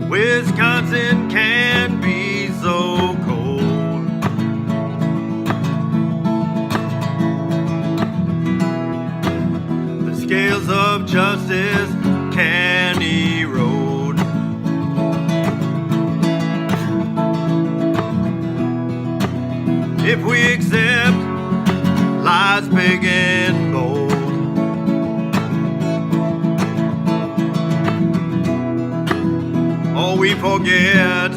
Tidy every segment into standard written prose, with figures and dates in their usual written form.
Wisconsin can be so cold. The scales of justice can erode. If we accept lies big and bold. We forget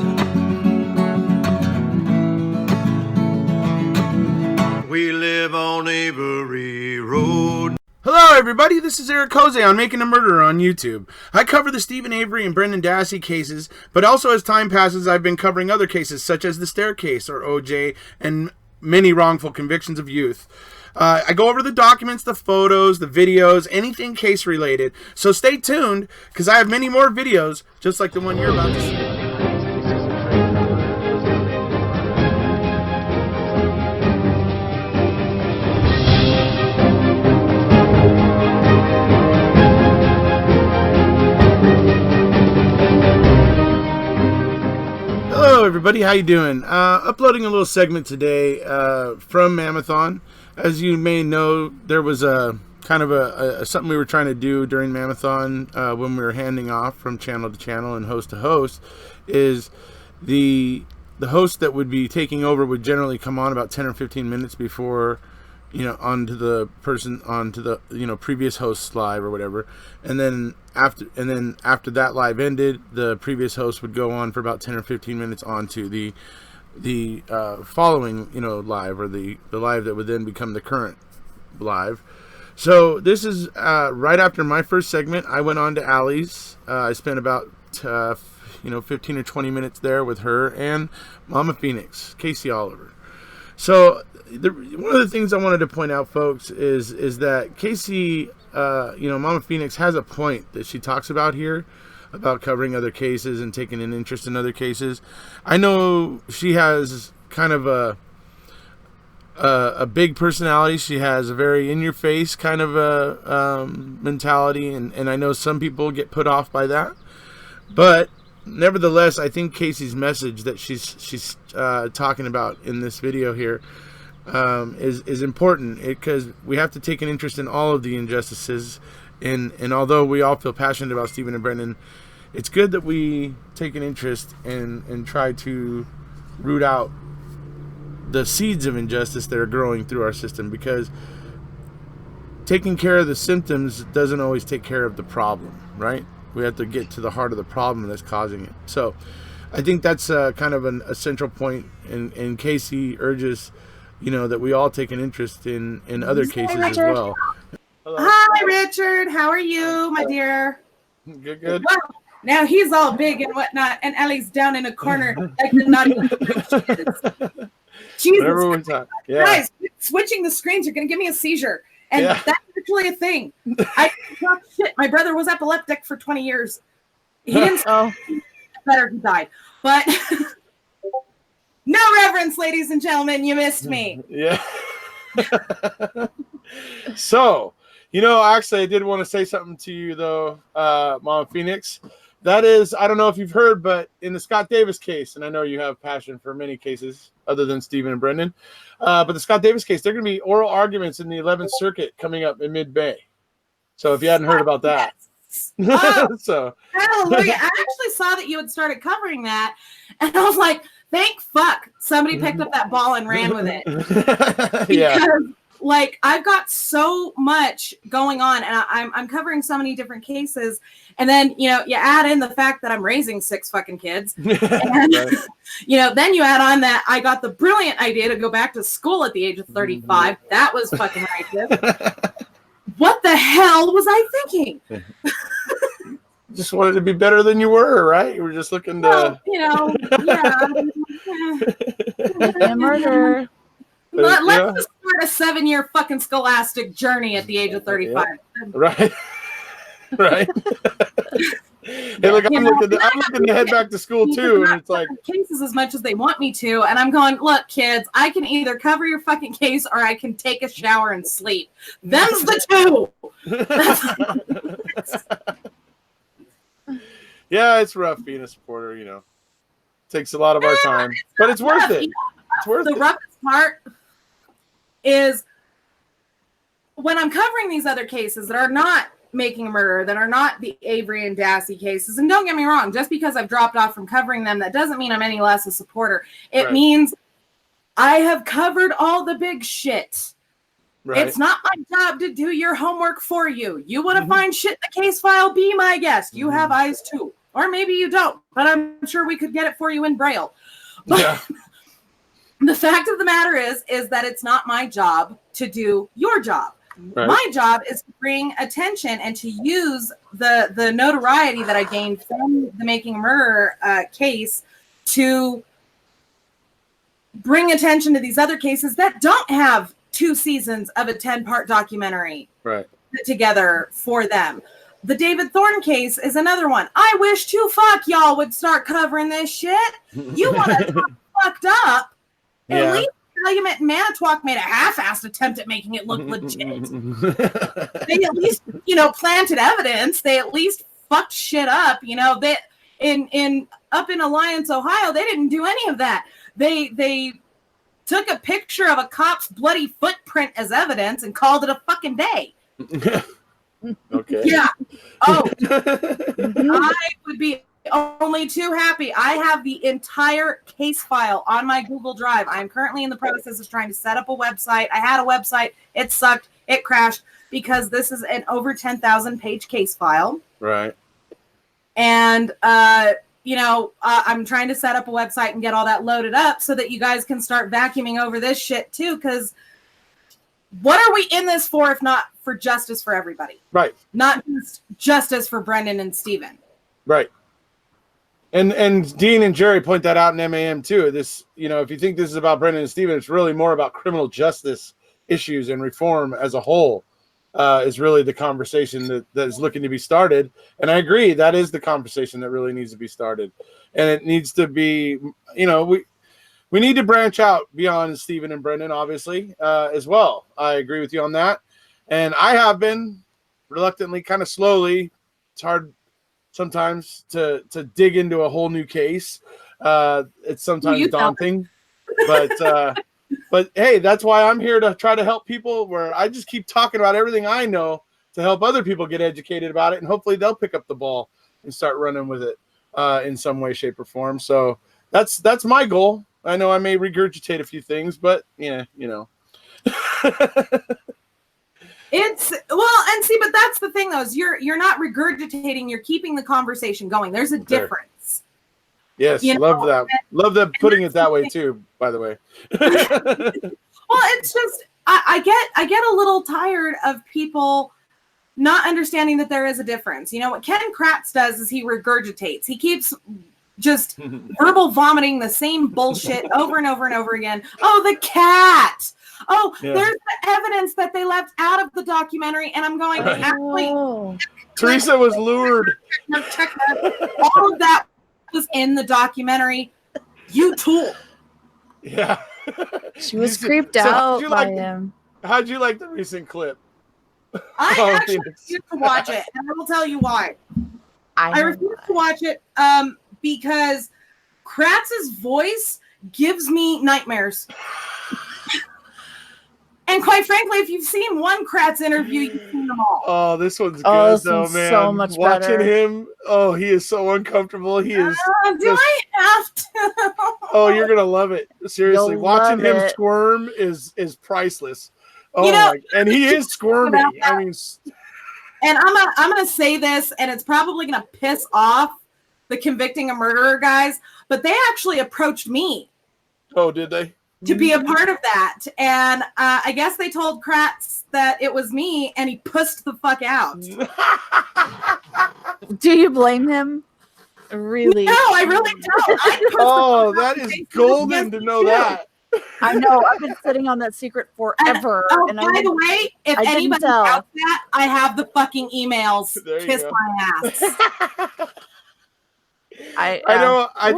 we live on Avery Road. Hello everybody, this is Erekose on Making a Murderer on YouTube. I cover the Stephen Avery and Brendan Dassey cases, but also as time passes I've been covering other cases such as the Staircase or OJ and many wrongful convictions of youth. I go over the documents, the photos, the videos, anything case related. So stay tuned, because I have many more videos, just like the one you're about to see. Hello everybody, how you doing? Uploading a little segment today from MaM-A-Thon. As you may know, there was a kind of a something we were trying to do during MaM-A-Thon when we were handing off from channel to channel and host to host, is the host that would be taking over would generally come on about 10 or 15 minutes before, onto the previous host's live or whatever, and then after that live ended, the previous host would go on for about 10 or 15 minutes onto the following live, or the live that would then become the current live. So this is right after my first segment. I went on to Allie's. I spent about 15 or 20 minutes there with her and Mama Phoenix, Casey Oliver. So one of the things I wanted to point out, folks, is that Casey, Mama Phoenix has a point that she talks about here, about covering other cases and taking an interest in other cases. I know she has kind of a big personality. She has a very in-your-face kind of a mentality, and I know some people get put off by that. But nevertheless, I think Casey's message that she's talking about in this video here is important, because we have to take an interest in all of the injustices. And although we all feel passionate about Stephen and Brendan, it's good that we take an interest and try to root out the seeds of injustice that are growing through our system, because taking care of the symptoms doesn't always take care of the problem, right? We have to get to the heart of the problem that's causing it. So I think that's kind of a central point, and Casey urges, that we all take an interest in other cases as well. Hello. Hi, Richard. How are you, my dear? Good. Wow. Now he's all big and whatnot, and Ellie's down in a corner like the naughty kids. Jesus Christ. Yeah. Guys, switching the screens are going to give me a seizure. And that's actually a thing. Shit. My brother was epileptic for 20 years. He didn't better he died. But no reverence, ladies and gentlemen. You missed me. Yeah. So, actually, I did want to say something to you, though, Mom Phoenix. That is, I don't know if you've heard, but in the Scott Davis case, and I know you have passion for many cases other than Stephen and Brendan, but the Scott Davis case, there are going to be oral arguments in the 11th Circuit coming up in mid-May. So if you hadn't heard about that. Oh, so hallelujah. I actually saw that you had started covering that, and I was like, thank fuck somebody picked up that ball and ran with it. Because I've got so much going on, and I'm covering so many different cases, and then you add in the fact that I'm raising 6 fucking kids, and then you add on that I got the brilliant idea to go back to school at the age of 35. That was fucking righteous. What the hell was I thinking? Just wanted to be better than you were, right? You were just looking to, murder. Let's just start a 7-year fucking scholastic journey at the age of 35. Yeah. Right. Hey, look, I'm looking to head back to school too, and it's like cases as much as they want me to, and I'm going, look, kids, I can either cover your fucking case or I can take a shower and sleep. Them's the two. Yeah, it's rough being a supporter. Takes a lot of our time, but it's worth it. It's worth it. The roughest part is when I'm covering these other cases that are not Making a Murderer, that are not the Avery and Dassey cases. And don't get me wrong, just because I've dropped off from covering them, that doesn't mean I'm any less a supporter. It means I have covered all the big shit. Right. It's not my job to do your homework for you. You want to find shit in the case file? Be my guest. You have eyes too. Or maybe you don't, but I'm sure we could get it for you in Braille. But the fact of the matter is that it's not my job to do your job. Right. My job is to bring attention and to use the notoriety that I gained from the Making a Murderer case to bring attention to these other cases that don't have 2 seasons of a 10-part documentary put together for them. The David Thorne case is another one. I wish to fuck y'all would start covering this shit. You want to talk fucked up? At least Calumet and Manitowoc made a half-assed attempt at making it look legit. They at least, planted evidence. They at least fucked shit up. They up in Alliance, Ohio, they didn't do any of that. They took a picture of a cop's bloody footprint as evidence and called it a fucking day. Okay. Yeah. Oh, I would be only too happy. I have the entire case file on my Google Drive. I'm currently in the process of trying to set up a website. I had a website. It sucked. It crashed because this is an over 10,000 page case file. Right. And, I'm trying to set up a website and get all that loaded up so that you guys can start vacuuming over this shit too. Because what are we in this for if not for justice for everybody? Right. Not just justice for Brendan and Steven. Right. And Dean and Jerry point that out in MAM too. This, if you think this is about Brendan and Steven, it's really more about criminal justice issues and reform as a whole. Is really the conversation that is looking to be started. And I agree, that is the conversation that really needs to be started. And it needs to be, we need to branch out beyond Steven and Brendan, obviously, as well. I agree with you on that. And I have been reluctantly, kind of slowly. It's hard sometimes to dig into a whole new case. It's sometimes daunting, but hey, that's why I'm here to try to help people, where I just keep talking about everything I know to help other people get educated about it. And hopefully they'll pick up the ball and start running with it in some way, shape, or form. So that's my goal. I know I may regurgitate a few things, but yeah, It's and see, but that's the thing though, is you're not regurgitating, you're keeping the conversation going. There's a difference. Yes, love that. Love that putting it that way too, by the way. Well, it's just I get a little tired of people not understanding that there is a difference. What Ken Kratz does is he regurgitates. He keeps just verbal vomiting the same bullshit over and over and over again. Oh, the cat. Oh, there's the evidence that they left out of the documentary, and I'm going, actually, Teresa was lured. All of that was in the documentary. You tool. Yeah. She was creeped out by him. How'd you like the recent clip? I actually refuse to watch it, and I will tell you why. I refuse to watch it because Kratz's voice gives me nightmares. And quite frankly, if you've seen one Kratz interview, you've seen them all. Oh, this one's good though, man. So much Watching better. him, he is so uncomfortable. He is. Do I have to? Oh, you're gonna love it. Seriously, You'll watching love him it. squirm is priceless. Oh, and he is squirmy. I mean, and I'm gonna say this, and it's probably gonna piss off the Convicting a Murderer guys, but they actually approached me. Oh, did they? To be a part of that. And I guess they told Kratz that it was me, and he pussed the fuck out. Do you blame him? Really? No, I really don't. That is golden to know that. I know. I've been sitting on that secret forever. And by the way, if anybody doubts that, I have the fucking emails. Kiss my ass. I know. I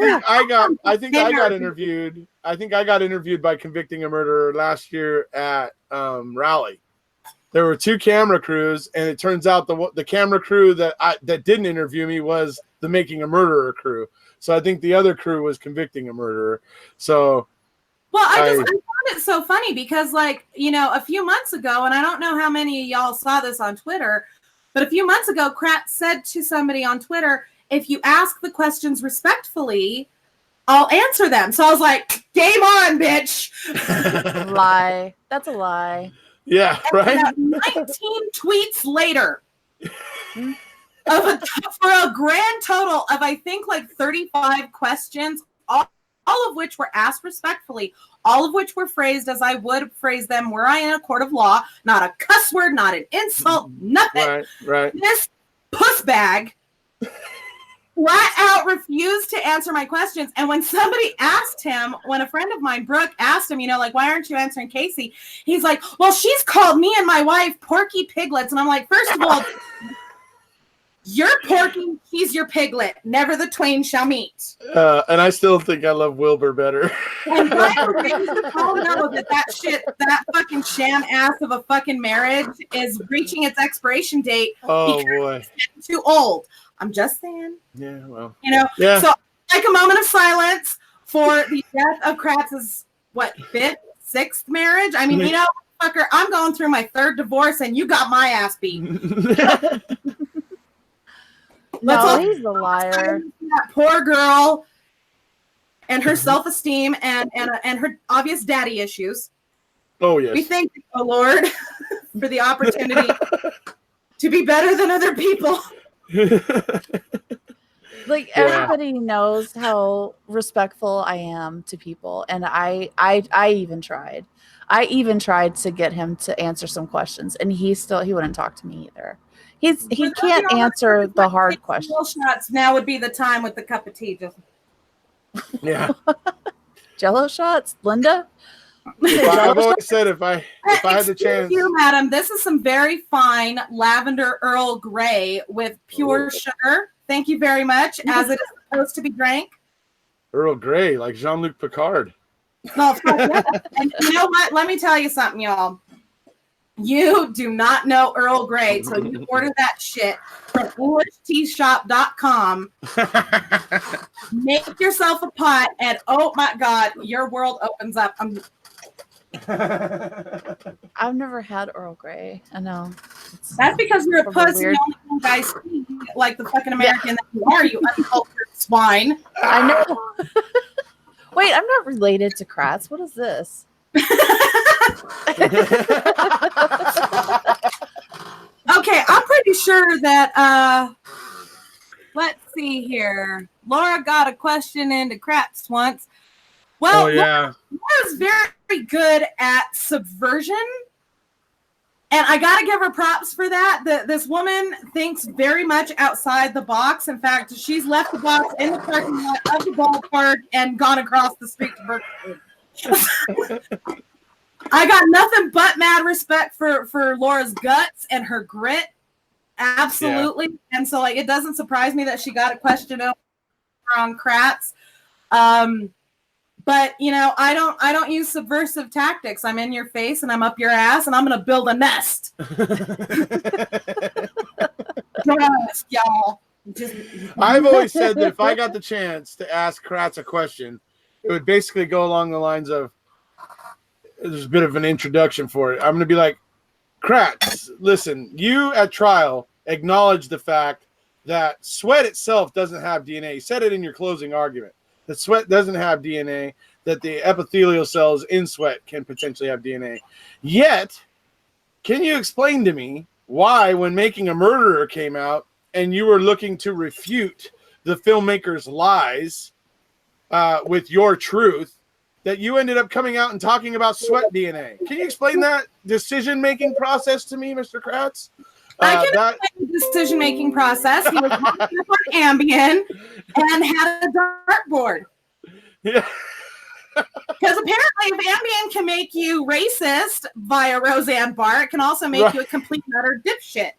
think I got interviewed. I think I got interviewed by Convicting a Murderer last year at Raleigh. there were 2 camera crews, and it turns out the camera crew that didn't interview me was the Making a Murderer crew. So I think the other crew was convicting a murderer. So, well, I found it so funny because, like, you know, a few months ago, and I don't know how many of y'all saw this on Twitter, but a few months ago, Kratz said to somebody on Twitter, if you ask the questions respectfully, I'll answer them. So I was like, game on, bitch. Lie. That's a lie. Yeah, right? 19 tweets later for a grand total of, I think, like 35 questions, all of which were asked respectfully, all of which were phrased as I would phrase them were I in a court of law, not a cuss word, not an insult, nothing. Right. This puss bag flat out refused to answer my questions. And when somebody asked him, when a friend of mine, Brooke, asked him, you know, like, why aren't you answering Casey? He's like, well, she's called me and my wife Porky Piglets. And I'm like, first of all, you're Porky, she's your piglet. Never the twain shall meet. And I still think I love Wilbur better. And by the way, you all know that fucking sham ass of a fucking marriage is reaching its expiration date. Oh, boy. It's too old. I'm just saying. Yeah, well. You know, yeah. So like a moment of silence for the death of Kratz's, 5th, 6th marriage? I mean, you know, fucker, I'm going through my 3rd divorce and you got my ass beat. No, he's a liar. That poor girl and her self-esteem and her obvious daddy issues. Oh, yes. We thank you, oh Lord, for the opportunity to be better than other people. Like, everybody knows how respectful I am to people, and I even tried. I even tried to get him to answer some questions, and he wouldn't talk to me either. He can't answer the hard questions. Shots now would be the time with the cup of tea. Just yeah. Jello shots, Linda. I've always said if I had the chance. You, madam, this is some very fine lavender Earl Grey with pure sugar. Thank you very much. As it is supposed to be drank. Earl Grey, like Jean-Luc Picard. No, yeah. And you know what? Let me tell you something, y'all. You do not know Earl Grey till you order that shit from EnglishTeashop.com. Make yourself a pot, and oh my God, your world opens up. I've never had Earl Grey. I know. That's because you're a pussy. You only think guys speak like the fucking American that you are, you uncultured swine. I know. Wait, I'm not related to Kratz. What is this? Okay, I'm pretty sure that let's see here. Laura got a question into Kratz once. Well, Laura's very good at subversion, and I gotta give her props for that. This woman thinks very much outside the box. In fact, she's left the box in the parking lot of the ballpark and gone across the street to Berkeley. I got nothing but mad respect for Laura's guts and her grit. Absolutely. Yeah. And so, like, it doesn't surprise me that she got a question over on Kratz. But you know, I don't use subversive tactics. I'm in your face and I'm up your ass and I'm gonna build a nest. Yes, y'all. I've always said that if I got the chance to ask Kratz a question, it would basically go along the lines of, there's a bit of an introduction for it. I'm going to be like, Kratz, listen, you at trial acknowledge the fact that sweat itself doesn't have DNA. You said it in your closing argument, that sweat doesn't have DNA, that the epithelial cells in sweat can potentially have DNA. Yet, can you explain to me why, when Making a Murderer came out and you were looking to refute the filmmaker's lies with your truth, that you ended up coming out and talking about sweat DNA? Can you explain that decision-making process to me, Mr. Kratz? I can explain the decision-making process. He was on Ambien and had a dartboard. Yeah. Because apparently if Ambien can make you racist via Roseanne Barr, it can also make you a complete and utter dipshit.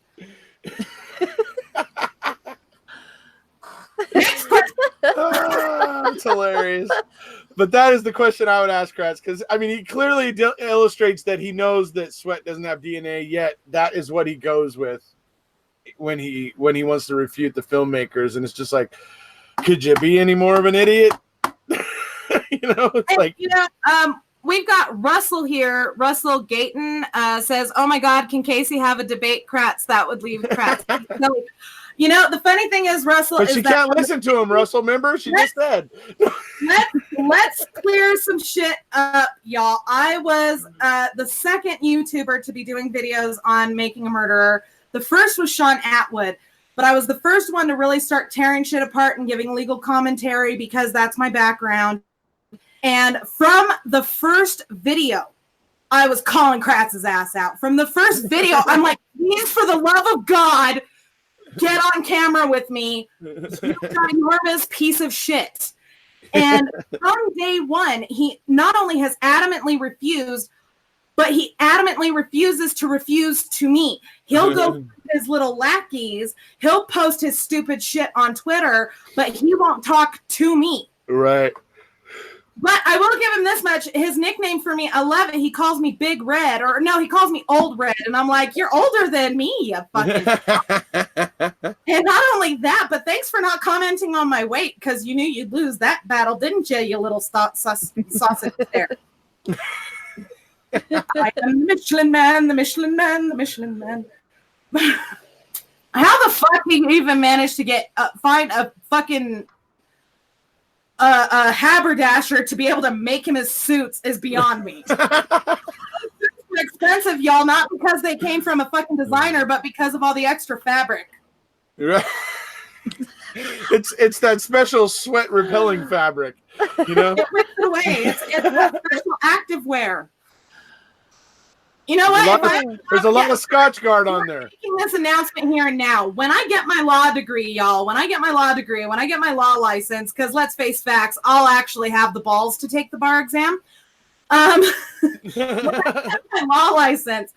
It's hilarious. But that is the question I would ask Kratz, because I mean, he clearly illustrates that he knows that Sweat doesn't have DNA yet. That is what he goes with when he wants to refute the filmmakers, and it's just like, could you be any more of an idiot? We've got Russell here. Russell Gayton says, "Oh my God, can Casey have a debate, Kratz? That would leave Kratz." The funny thing is, Russell, but she can't listen to him. Russell, remember, she just said. Let's clear some shit up, y'all. I was the second YouTuber to be doing videos on Making a Murderer. The first was Sean Atwood, but I was the first one to really start tearing shit apart and giving legal commentary because that's my background. And from the first video, I was calling Kratz's ass out. From the first video, I'm like, please, for the love of God, get on camera with me, you ginormous piece of shit. And from day one, he not only has adamantly refused, but he adamantly refuses to refuse to me. He'll go to his little lackeys, he'll post his stupid shit on Twitter, but he won't talk to me. Right. But I will give him this much. His nickname for me, 11, he calls me Big Red, or no, he calls me Old Red. And I'm like, you're older than me, you fucking. And not only that, but thanks for not commenting on my weight, because you knew you'd lose that battle, didn't you, you little sausage there. I am the Michelin Man, the Michelin Man, the Michelin Man. How the fuck he even managed to find a fucking a haberdasher to be able to make him his suits is beyond me. Suits are expensive, y'all, not because they came from a fucking designer, but because of all the extra fabric. Right. It's that special sweat repelling fabric, you know. It rips it away. It's special active wear. You know what? There's a lot of Scotch Guard on there. Making this announcement here and now. When I get my law degree, y'all, when I get my law license, because let's face facts, I'll actually have the balls to take the bar exam. When I get my law license,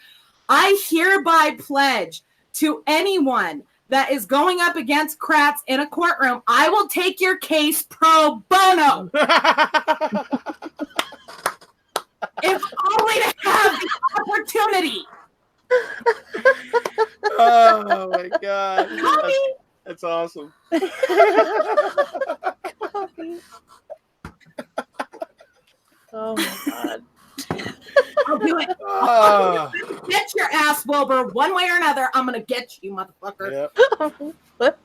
I hereby pledge to anyone that is going up against Kratz in a courtroom, I will take your case pro bono. If only to have the opportunity. Oh my God. That's awesome. Oh my God. I'll do it. I'll get your ass, Wilbur. One way or another, I'm gonna get you, motherfucker. Yep.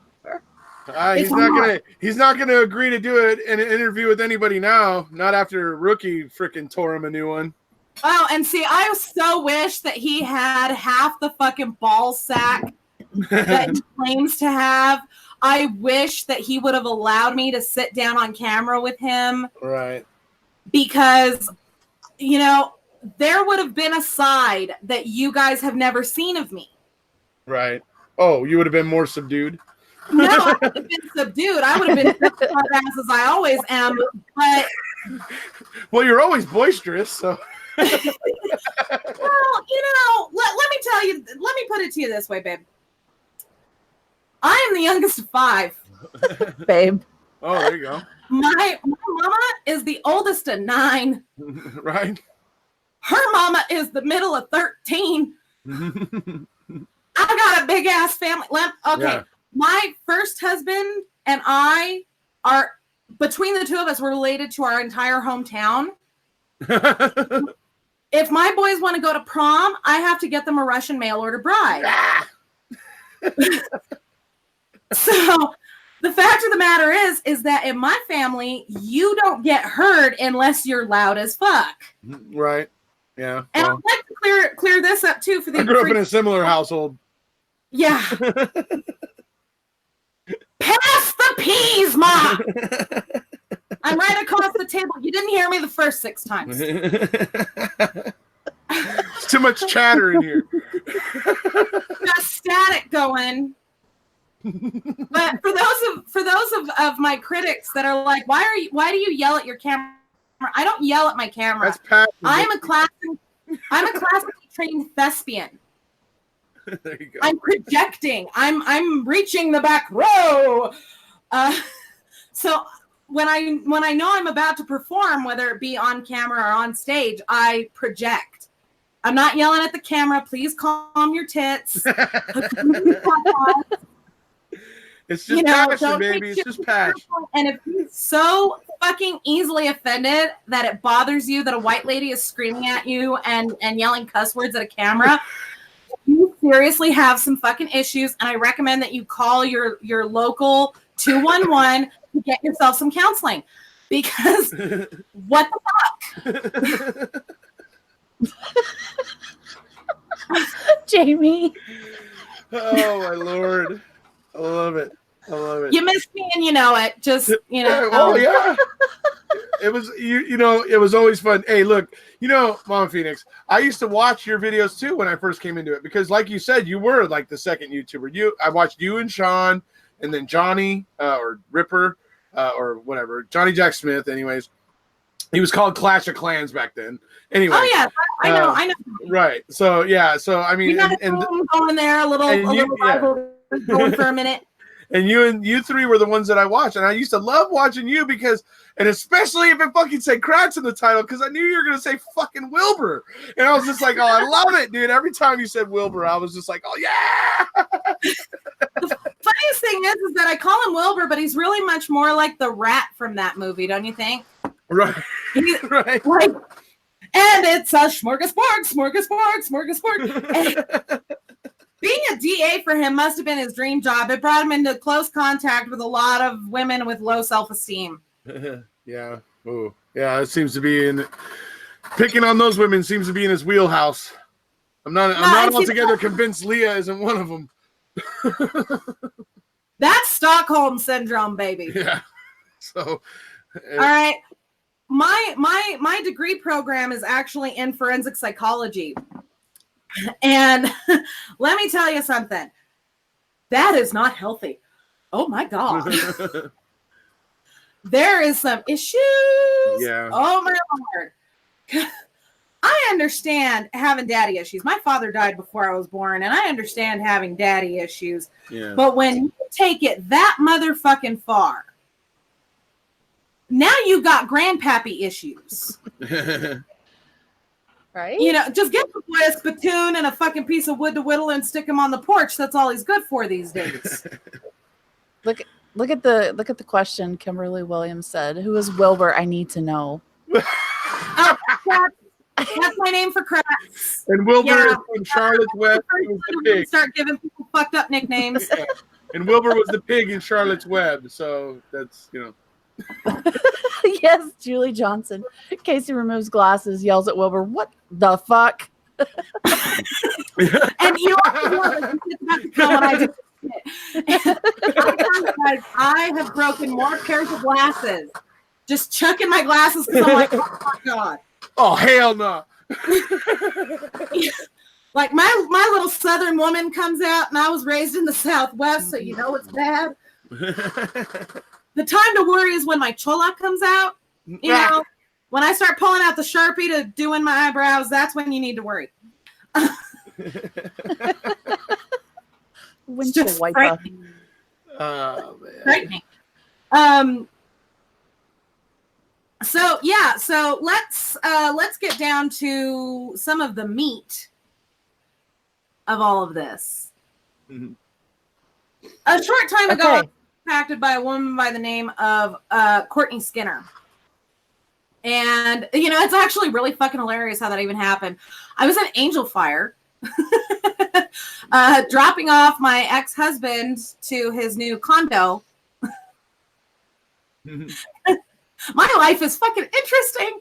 He's not gonna agree to do it in an interview with anybody now. Not after Rookie freaking tore him a new one. Oh, and see, I so wish that he had half the fucking ball sack that he claims to have. I wish that he would have allowed me to sit down on camera with him. Right. Because, you know, there would have been a side that you guys have never seen of me. Right. Oh, you would have been more subdued? No, I would have been subdued. I would have been as as I always am. But well, you're always boisterous, so. Well, you know, let me tell you, let me put it to you this way, babe. I am the youngest of 5. Babe. Oh, there you go. My mama is the oldest of 9. Right. Her mama is the middle of 13. I got a big ass family. Okay. Yeah. My first husband and I are, between the two of us, we're related to our entire hometown. If my boys want to go to prom, I have to get them a Russian mail order bride. So the fact of the matter is that in my family, you don't get heard unless you're loud as fuck. Right. Yeah. And I'd like to clear this up too for the. I grew up in a similar household. Yeah. Pass the peas, Ma. I'm right across the table. You didn't hear me the first 6 times. It's too much chatter in here. Got static going. But for those of my critics that are like, why do you yell at your camera? I don't yell at my camera. That's passion. I'm a classically trained thespian. There you go. I'm projecting. I'm reaching the back row. So when I know I'm about to perform, whether it be on camera or on stage, I project. I'm not yelling at the camera. Please calm your tits. It's just passion, baby. It's just passion. And if you're so fucking easily offended that it bothers you that a white lady is screaming at you and yelling cuss words at a camera, you seriously have some fucking issues. And I recommend that you call your local 211 to get yourself some counseling. Because what the fuck? Jamie. Oh my Lord. I love it. You miss me and you know it. Just, you know. Oh yeah. It was it was always fun. Hey, look, Mom Phoenix, I used to watch your videos too when I first came into it because like you said, you were like the second YouTuber. I watched you and Sean and then Johnny or Ripper or whatever, Johnny Jack Smith anyways. He was called Clash of Clans back then. Anyway. Oh yeah, I know. Right. So yeah, so I mean, you got and going there a little going for a minute. And you three were the ones that I watched, and I used to love watching you because, and especially if it fucking said Kratz in the title, because I knew you were gonna say fucking Wilbur, and I was just like, oh, I love it, dude. Every time you said Wilbur, I was just like, oh yeah. The funniest thing is that I call him Wilbur, but he's really much more like the rat from that movie, don't you think? Right. Right. Like, and it's a smorgasbord. And being a DA for him must have been his dream job. It brought him into close contact with a lot of women with low self-esteem. Yeah. Oh, yeah. It seems to be picking on those women seems to be in his wheelhouse. I'm not altogether convinced Leah isn't one of them. That's Stockholm syndrome, baby. Yeah. So. All right. My degree program is actually in forensic psychology. And let me tell you something. That is not healthy. Oh my God. There is some issues. Yeah. Oh my Lord. I understand having daddy issues. My father died before I was born, and I understand having daddy issues. Yeah. But when you take it that motherfucking far, now you got grandpappy issues. Right? Just get the boy a spittoon and a fucking piece of wood to whittle and stick him on the porch. That's all he's good for these days. Look at the question Kimberly Williams said. Who is Wilbur? I need to know. That's my name for Kratz. And Wilbur is from Charlotte's Web. Start giving people fucked up nicknames. Yeah. And Wilbur was the pig in Charlotte's Web. So that's, Yes, Julie Johnson. Casey removes glasses, yells at Wilbur, "What the fuck?" And you about to come when I just I have broken more pairs of glasses. Just chucking my glasses because I'm like, oh my God. Oh, hell no. Like my little Southern woman comes out, and I was raised in the Southwest, so you know it's bad. The time to worry is when my chola comes out. When I start pulling out the Sharpie to doing my eyebrows, that's when you need to worry. Windshield wiper. Oh, man. Frightening. So let's get down to some of the meat of all of this. Mm-hmm. A short time ago, I was contacted by a woman by the name of Courtney Skinner. And, it's actually really fucking hilarious how that even happened. I was at Angel Fire dropping off my ex-husband to his new condo. My life is fucking interesting.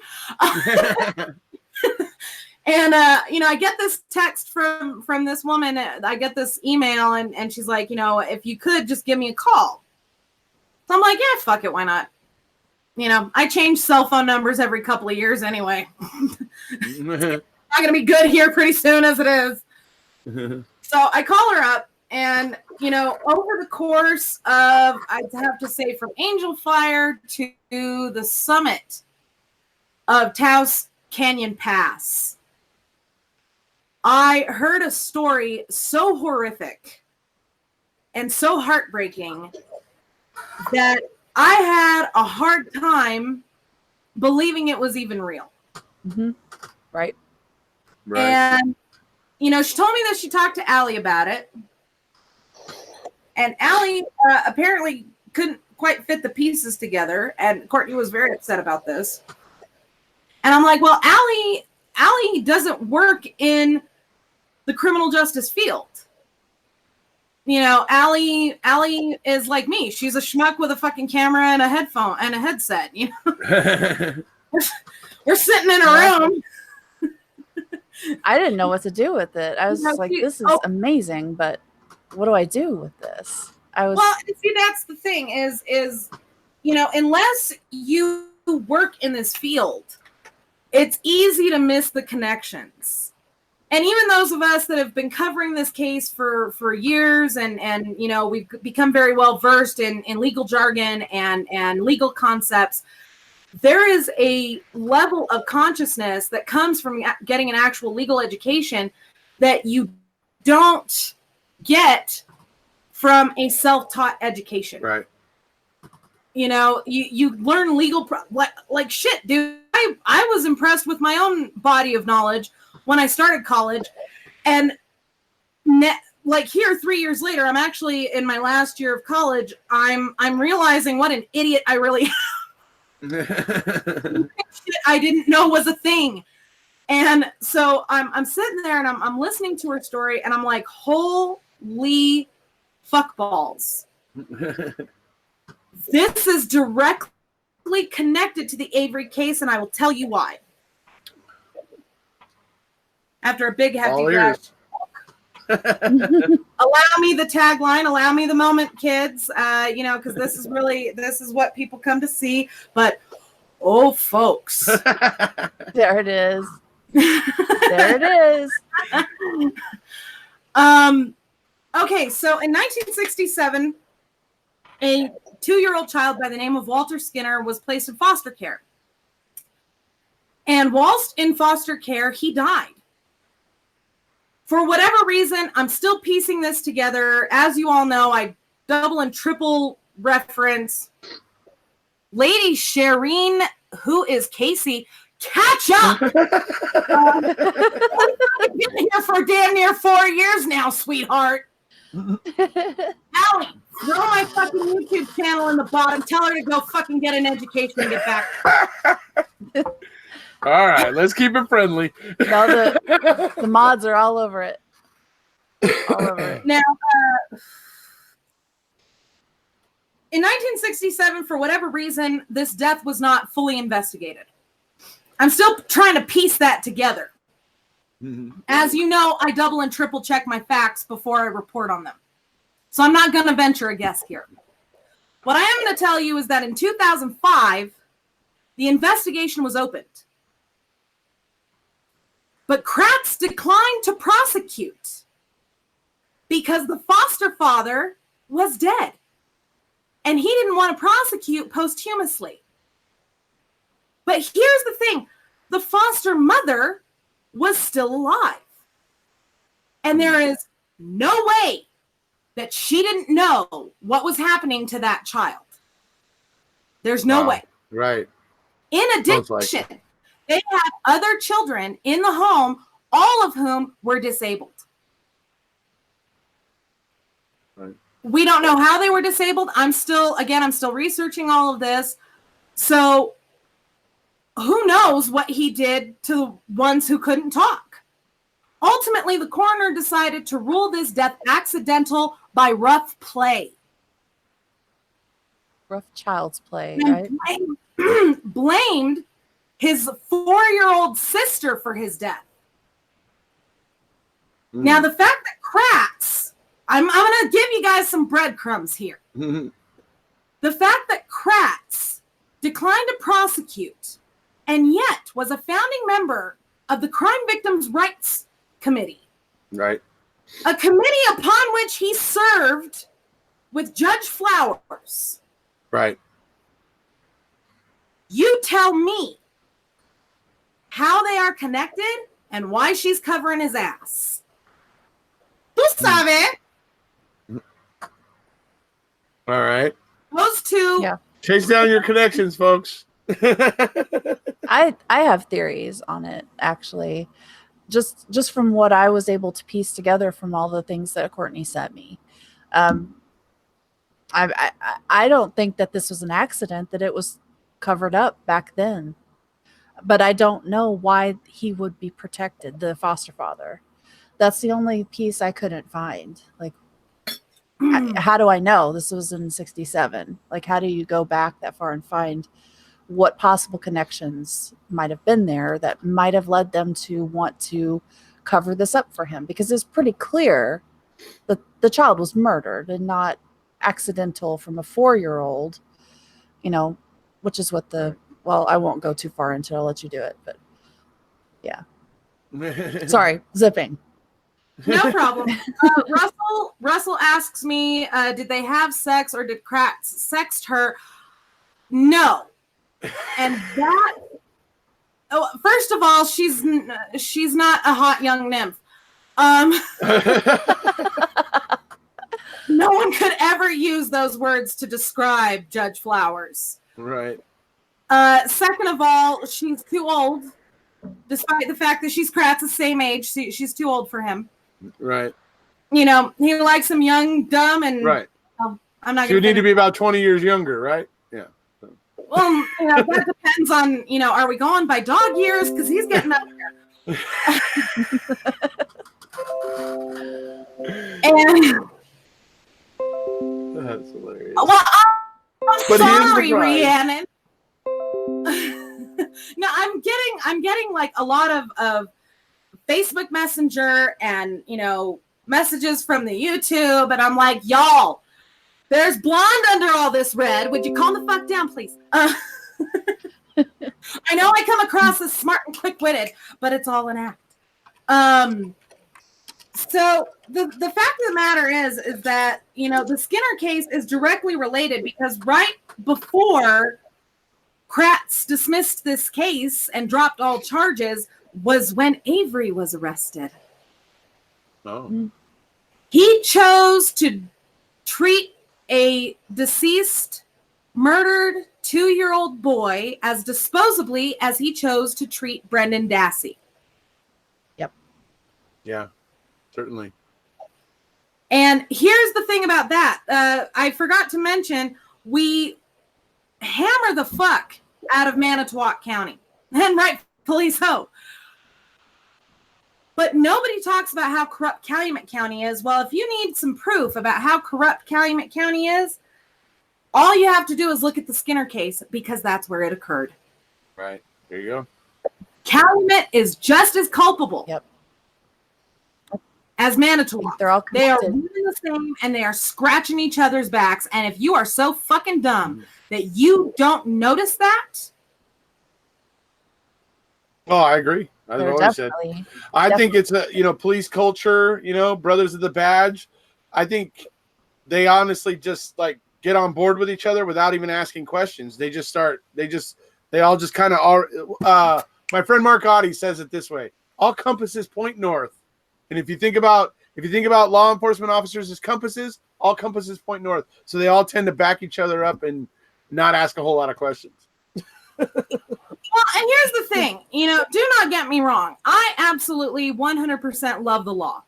And, I get this text from this woman. I get this email, and she's like, if you could just give me a call. So I'm like, yeah, fuck it. Why not? I change cell phone numbers every couple of years anyway. Not going to be good here pretty soon as it is. So I call her up, and, over the course of, I'd have to say, from Angel Fire to the summit of Taos Canyon Pass, I heard a story so horrific and so heartbreaking that I had a hard time believing it was even real. Mm-hmm. Right. And, you know, she told me that she talked to Allie about it. And Allie apparently couldn't quite fit the pieces together. And Courtney was very upset about this. And I'm like, well, Allie doesn't work in the criminal justice field. You know, Allie is like me. She's a schmuck with a fucking camera and a headphone and a headset. You know, we're sitting in a room. I didn't know what to do with it. I was just like, this is amazing, but what do I do with this? Well, see, that's the thing is, you know, unless you work in this field, it's easy to miss the connections. And even those of us that have been covering this case for years and you know, we've become very well versed in legal jargon and legal concepts, there is a level of consciousness that comes from getting an actual legal education that you don't get from a self-taught education. Right. You know, you learn legal, like shit, dude. I was impressed with my own body of knowledge when I started college. And like here, 3 years later, I'm actually in my last year of college. I'm realizing what an idiot I really am. Shit I didn't know was a thing. And so I'm sitting there and I'm listening to her story and I'm like, holy fuckballs. This is directly connected to the Avery case, and I will tell you why. After a big hefty grab. Allow me the tagline, allow me the moment, kids. You know, because this is what people come to see. But oh, folks. There it is. There it is. Okay, so in 1967, a 2-year-old child by the name of Walter Skinner was placed in foster care. And whilst in foster care, he died. For whatever reason, I'm still piecing this together. As you all know, I double and triple reference. Lady Shireen, who is Casey, catch up! I've been here for damn near 4 years now, sweetheart. Allie, throw my fucking YouTube channel in the bottom. Tell her to go fucking get an education and get back. All right, let's keep it friendly. No, the mods are all over it. All over it. Now, in 1967, for whatever reason, this death was not fully investigated. I'm still trying to piece that together. Mm-hmm. As you know, I double and triple check my facts before I report on them. So I'm not going to venture a guess here. What I am going to tell you is that in 2005, the investigation was opened. But Kratz declined to prosecute because the foster father was dead. And he didn't want to prosecute posthumously. But here's the thing. The foster mother was still alive. And there is no way that she didn't know what was happening to that child. There's no way. Right. In addition, they had other children in the home, all of whom were disabled. Right. We don't know how they were disabled. I'm still researching all of this. So who knows what he did to the ones who couldn't talk? Ultimately, the coroner decided to rule this death accidental by rough play. Rough child's play, and right? Blamed his 4-year-old sister for his death. Mm. Now, the fact that Kratz, I'm going to give you guys some breadcrumbs here. The fact that Kratz declined to prosecute and yet was a founding member of the Crime Victims' Rights Committee. Right. A committee upon which he served with Judge Flowers. Right. You tell me how they are connected and why she's covering his ass. Tu sabe? All right. Those two Chase down your connections, folks. I have theories on it, actually. Just from what I was able to piece together from all the things that Courtney sent me. I don't think that this was an accident, that it was covered up back then. But I don't know why he would be protected, the foster father. That's the only piece I couldn't find. Like, how do I know this was in 67? Like, how do you go back that far and find what possible connections might have been there that might have led them to want to cover this up for him? Because it's pretty clear that the child was murdered and not accidental from a 4-year-old, which is what well, I won't go too far into it. I'll let you do it, but yeah. Sorry, zipping. No problem. Russell asks me, did they have sex or did Kratz sext her? No. And that, first of all, she's not a hot young nymph. No one could ever use those words to describe Judge Flowers. Right. Second of all, she's too old, despite the fact that she's Kratz's same age. She's too old for him. Right. He likes him young, dumb, and right. I'm not. She would need to be about 20 years younger, right? Yeah. Well, that depends on are we going by dog years? Because he's getting up there. And that's hilarious. Well, I'm sorry, Rhiannon. No, I'm getting like a lot of Facebook Messenger and messages from the YouTube, and I'm like, y'all, there's blonde under all this red. Would you calm the fuck down, please? I know I come across as smart and quick-witted, but it's all an act. So the fact of the matter is that the Skinner case is directly related, because right before Kratz dismissed this case and dropped all charges was when Avery was arrested. Oh. He chose to treat a deceased, murdered 2-year-old boy as disposably as he chose to treat Brendan Dassey. Yep. Yeah, certainly. And here's the thing about that. I forgot to mention, we hammer the fuck out of Manitowoc County, and rightfully so. But nobody talks about how corrupt Calumet County is. Well, if you need some proof about how corrupt Calumet County is, all you have to do is look at the Skinner case, because that's where it occurred. Right. There you go. Calumet is just as culpable. Yep. As Manitowoc. They're all They are connected. really the same, and they are scratching each other's backs. And if you are so fucking dumb that you don't notice that, Oh, I agree. I've They're always said. definitely. I think it's police culture. Brothers of the badge. I think they honestly just like get on board with each other without even asking questions. They just start. They all just kind of are. My friend Mark Oddie says it this way: all compasses point north. And if you think about law enforcement officers as compasses, all compasses point north. So they all tend to back each other up and not ask a whole lot of questions. well, and here's the thing, do not get me wrong. I absolutely 100% love the law.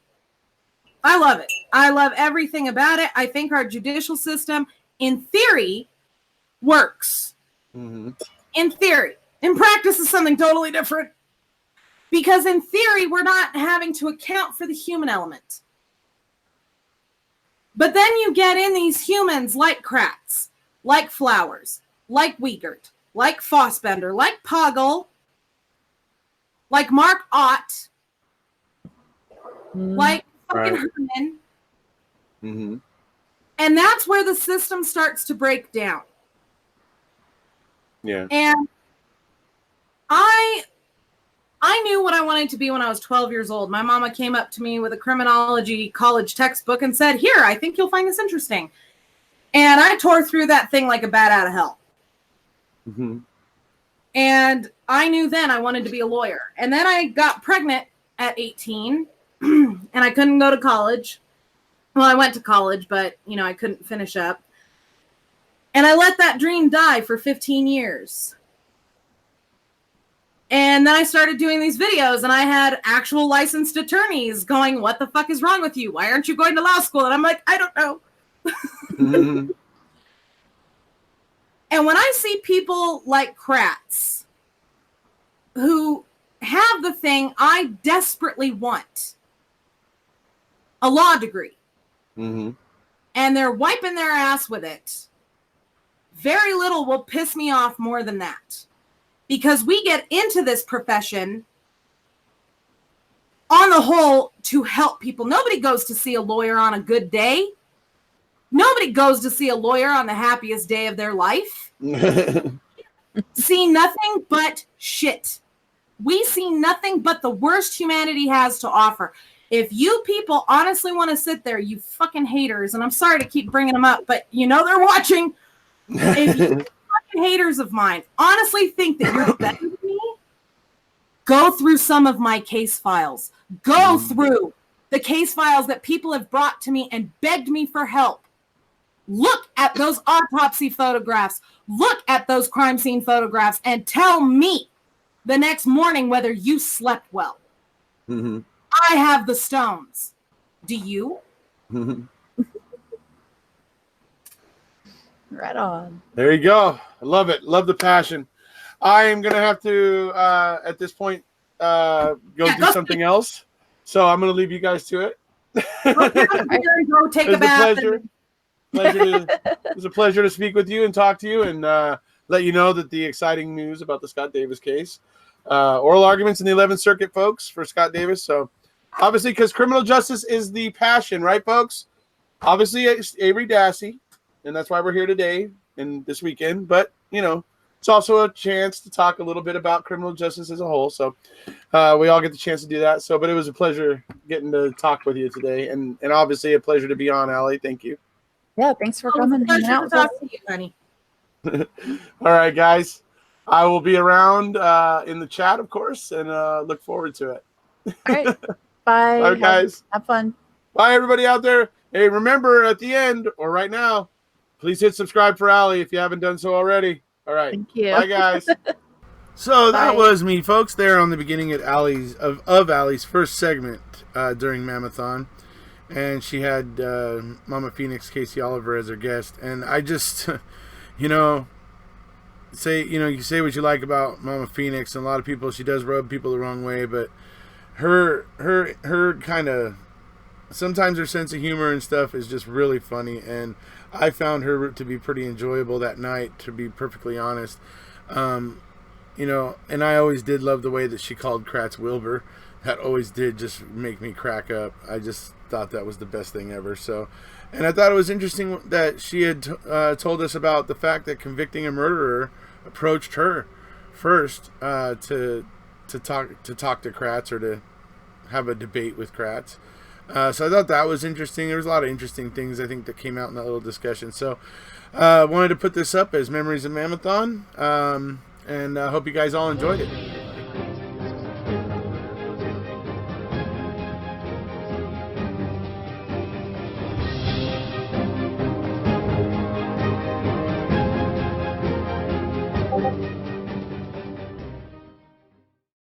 I love it. I love everything about it. I think our judicial system, in theory, works. Mm-hmm. In theory. In practice is something totally different. Because in theory, we're not having to account for the human element. But then you get in these humans like Kratz, like Flowers, like Wiegert, like Fossbender, like Poggle, like Mark Ott, like fucking Herman. Mm-hmm. And that's where the system starts to break down. Yeah. And I knew what I wanted to be when I was 12 years old. My mama came up to me with a criminology college textbook and said, "Here, I think you'll find this interesting." And I tore through that thing like a bat out of hell. Mm-hmm. And I knew then I wanted to be a lawyer. And then I got pregnant at 18 and I couldn't go to college. Well, I went to college, but I couldn't finish up. And I let that dream die for 15 years. And then I started doing these videos, and I had actual licensed attorneys going, what the fuck is wrong with you? Why aren't you going to law school? And I'm like, I don't know. Mm-hmm. And when I see people like Kratz, who have the thing I desperately want, a law degree, mm-hmm. and they're wiping their ass with it, very little will piss me off more than that. Because we get into this profession on the whole to help people. Nobody goes to see a lawyer on a good day. Nobody goes to see a lawyer on the happiest day of their life. See nothing but shit. We see nothing but the worst humanity has to offer. If you people honestly want to sit there, you fucking haters, and I'm sorry to keep bringing them up, but you know they're watching. If you fucking haters of mine honestly think that you're better than me, go through some of my case files. Go through the case files that people have brought to me and begged me for help. Look at those autopsy photographs. Look at those crime scene photographs and tell me the next morning whether you slept well. Mm-hmm. I have the stones. Do you? Mm-hmm. Right on. There you go. I love it. Love the passion. I am going to have to, at this point, go do something else. So I'm going to leave you guys to it. Go take a bath. It's a pleasure to speak with you and talk to you and let you know that the exciting news about the Scott Davis case. Oral arguments in the 11th Circuit, folks, for Scott Davis. So obviously, because criminal justice is the passion, right, folks? Obviously, it's Avery Dassey, and that's why we're here today and this weekend. But, you know, it's also a chance to talk a little bit about criminal justice as a whole. So we all get the chance to do that. So, but it was a pleasure getting to talk with you today. And obviously a pleasure to be on, Allie. Thank you. Yeah, thanks for coming and hanging out with us. To you, honey. All right, guys. I will be around in the chat, of course, and look forward to it. All right. Bye. All right, guys. Have fun. Bye, everybody out there. Hey, remember at the end or right now, please hit subscribe for Allie if you haven't done so already. All right. Thank you. Bye, guys. So that was me, folks, there on the beginning at Allie's of Allie's first segment during MaM-A-Thon. And she had Mama Phoenix, Casey Oliver as her guest. And I just, you know, you say what you like about Mama Phoenix, and a lot of people, she does rub people the wrong way, but her kind of, sometimes her sense of humor and stuff is just really funny, and I found her to be pretty enjoyable that night, to be perfectly honest. You know, and I always did love the way that she called Kratz Wilbur. That always did just make me crack up. I just thought that was the best thing ever. So, and I thought it was interesting that she had told us about the fact that convicting a murderer approached her first to talk to Kratz, or to have a debate with Kratz. So I thought that was interesting. There was a lot of interesting things, I think, that came out in that little discussion. So I wanted to put this up as Memories of MaM-A-Thon, and I hope you guys all enjoyed it.